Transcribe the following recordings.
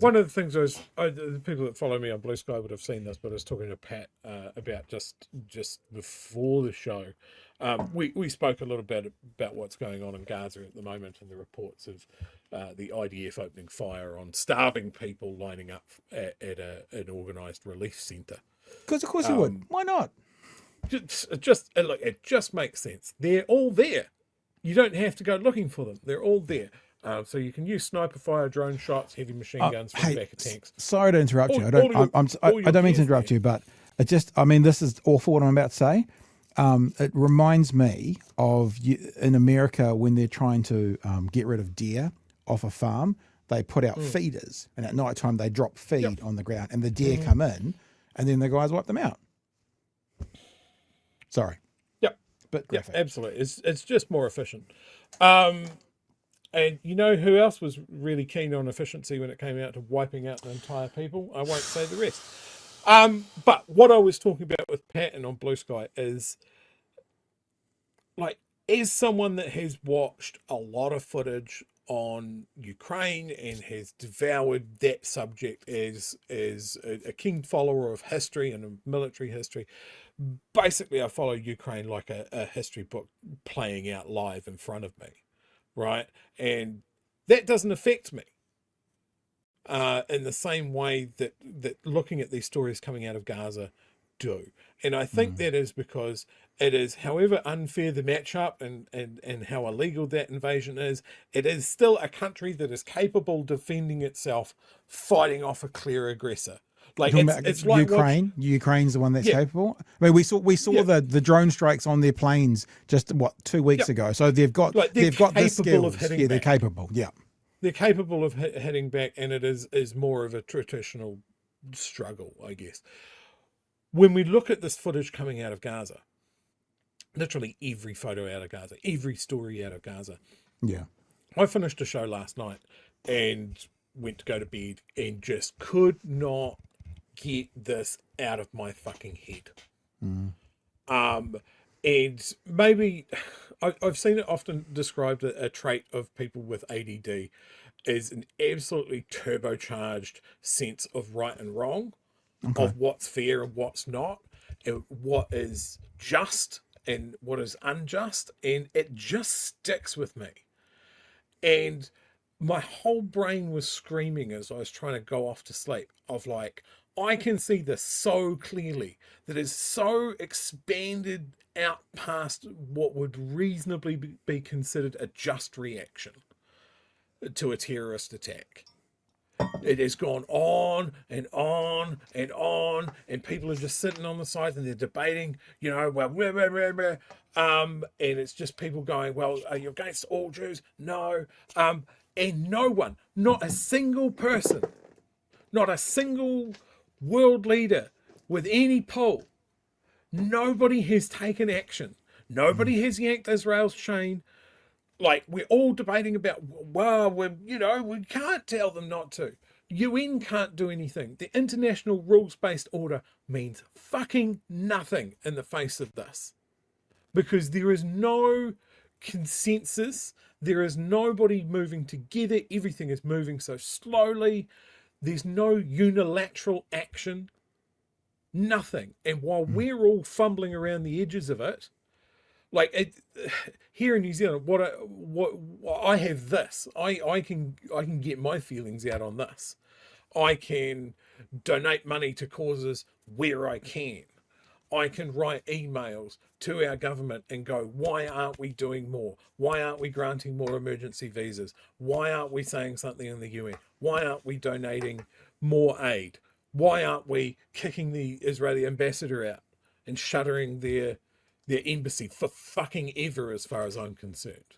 One of the things the people that follow me on Blue Sky would have seen this, but I was talking to Pat about just before the show. We spoke a little bit about what's going on in Gaza at the moment and the reports of the IDF opening fire on starving people lining up at an organised relief centre. Because of course you would. Why not? Look, it just makes sense. They're all there. You don't have to go looking for them. They're all there. So you can use sniper fire, drone shots, heavy machine guns from the back of tanks. Sorry to interrupt you. I don't mean to interrupt you, but this is awful what I'm about to say. It reminds me of in America when they're trying to get rid of deer off a farm. They put out feeders, and at night time they drop feed on the ground, and the deer come in, and then the guys wipe them out. Sorry. Yep. But graphic. Yep, absolutely. It's just more efficient. And you know who else was really keen on efficiency when it came out to wiping out the entire people? I won't say the rest. But what I was talking about with Pat and on Blue Sky is, like, as someone that has watched a lot of footage on Ukraine and has devoured that subject as a keen follower of history and of military history, basically I follow Ukraine like a history book playing out live in front of me. Right, and that doesn't affect me in the same way that looking at these stories coming out of Gaza do. And I think that is because it is, however unfair the matchup and how illegal that invasion is, it is still a country that is capable of defending itself, fighting off a clear aggressor. Like it's like Ukraine's the one that's capable. I mean, we saw the drone strikes on their planes just 2 weeks ago. So they've got the skills. They're capable. Yeah, they're capable of hitting back, and it is more of a traditional struggle, I guess. When we look at this footage coming out of Gaza, literally every photo out of Gaza, every story out of Gaza. Yeah, I finished a show last night and went to go to bed and just could not get this out of my fucking head. And maybe I've seen it often described a trait of people with ADD is an absolutely turbocharged sense of right and wrong, of what's fair and what's not, and what is just and what is unjust, and it just sticks with me. And my whole brain was screaming as I was trying to go off to sleep of like, I can see this so clearly that is so expanded out past what would reasonably be considered a just reaction to a terrorist attack. It has gone on and on and on, and people are just sitting on the sides and they're debating, and it's just people going, well, are you against all Jews? No. And no one, not a single person, not a single world leader with any pull, nobody has taken action. Nobody has yanked Israel's chain. Like, we're all debating about, well, we can't tell them not to. UN can't do anything. The international rules-based order means fucking nothing in the face of this. Because there is no consensus. There is nobody moving together. Everything is moving so slowly. There's no unilateral action. Nothing. And while we're all fumbling around the edges of it, like here in New Zealand, what I have this. I can get my feelings out on this. I can donate money to causes where I can. I can write emails to our government and go, why aren't we doing more? Why aren't we granting more emergency visas? Why aren't we saying something in the UN? Why aren't we donating more aid? Why aren't we kicking the Israeli ambassador out and shuttering their embassy for fucking ever, as far as I'm concerned?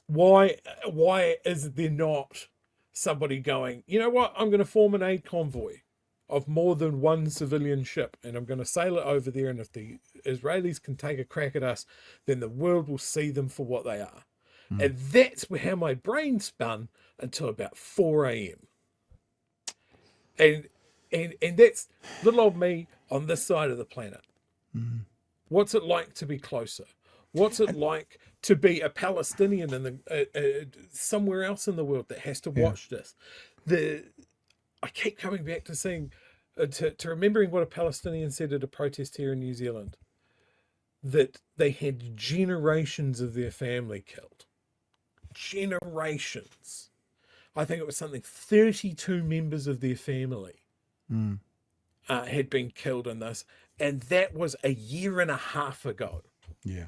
Why is there not somebody going, you know what, I'm going to form an aid convoy of more than one civilian ship, and I'm going to sail it over there, and if the Israelis can take a crack at us, then the world will see them for what they are. And that's how my brain spun until about 4 a.m. And that's little old me on this side of the planet. What's it like to be closer? What's it like to be a Palestinian in somewhere else in the world that has to watch this? keep coming back to seeing, to remembering what a Palestinian said at a protest here in New Zealand, that they had generations of their family killed. Generations. I think it was something 32 members of their family had been killed in this. And that was a year and a half ago. Yeah.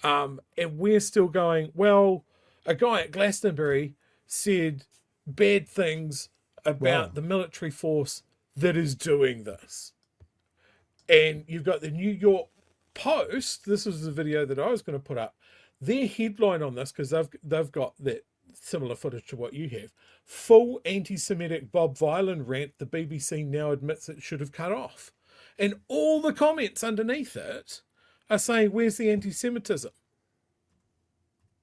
And we're still going, well, a guy at Glastonbury said bad things about the military force that is doing this. And you've got the New York Post. This was the video that I was going to put up. Their headline on this, because they've got that similar footage to what you have, full anti-Semitic Bob Vyland rant the BBC now admits it should have cut off. And all the comments underneath it are saying, where's the anti-Semitism?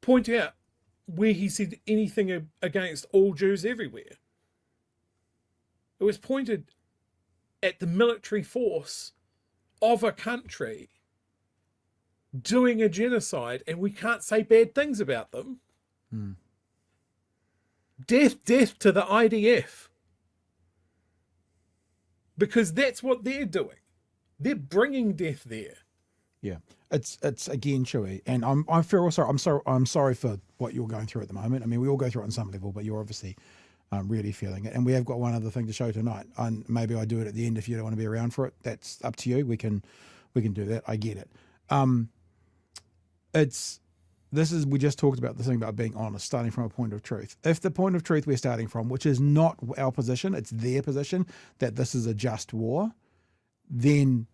Point out where he said anything against all Jews everywhere. It was pointed at the military force of a country doing a genocide, and we can't say bad things about them. Death to the IDF. Because that's what they're doing. They're bringing death there. Yeah, it's again, Chewie, and I feel sorry. I'm sorry for what you're going through at the moment. I mean, we all go through it on some level, but you're obviously really feeling it. And we have got one other thing to show tonight, and maybe I do it at the end if you don't want to be around for it. That's up to you. We can do that. I get it. We just talked about the thing about being honest, starting from a point of truth. If the point of truth we're starting from, which is not our position, it's their position, that this is a just war, then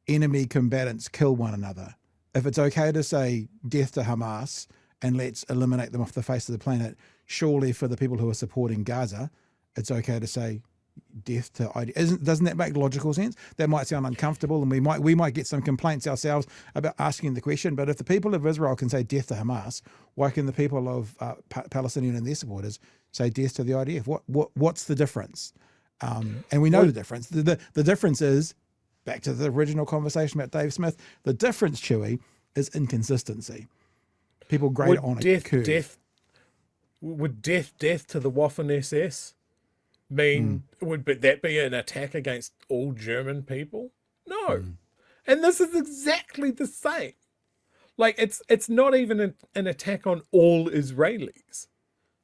enemy combatants kill one another. If it's okay to say death to Hamas and let's eliminate them off the face of the planet, surely for the people who are supporting Gaza, it's okay to say death to ID. Doesn't that make logical sense? That might sound uncomfortable, and we might get some complaints ourselves about asking the question. But if the people of Israel can say death to Hamas, why can the people of Palestinian and their supporters say death to the IDF? What's the difference? And we know the difference. The difference is, back to the original conversation about Dave Smith, the difference, Chewie, is inconsistency. People grade it on a curve. Would death to the Waffen SS mean, would that be an attack against all German people? No. And this is exactly the same. Like, it's not even an attack on all Israelis.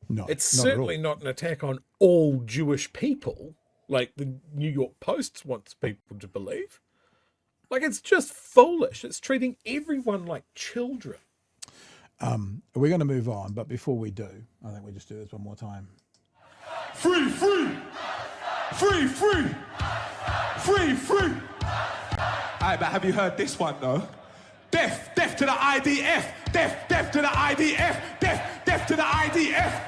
No, it's certainly not an attack on all Jewish people, like the New York Post wants people to believe. Like, it's just foolish. It's treating everyone like children. We're going to move on, but before we do, I think we just do this one more time. Free, free! Free, free! Free, free! Alright, but have you heard this one, though? Death to the IDF! Death to the IDF! Death to the IDF!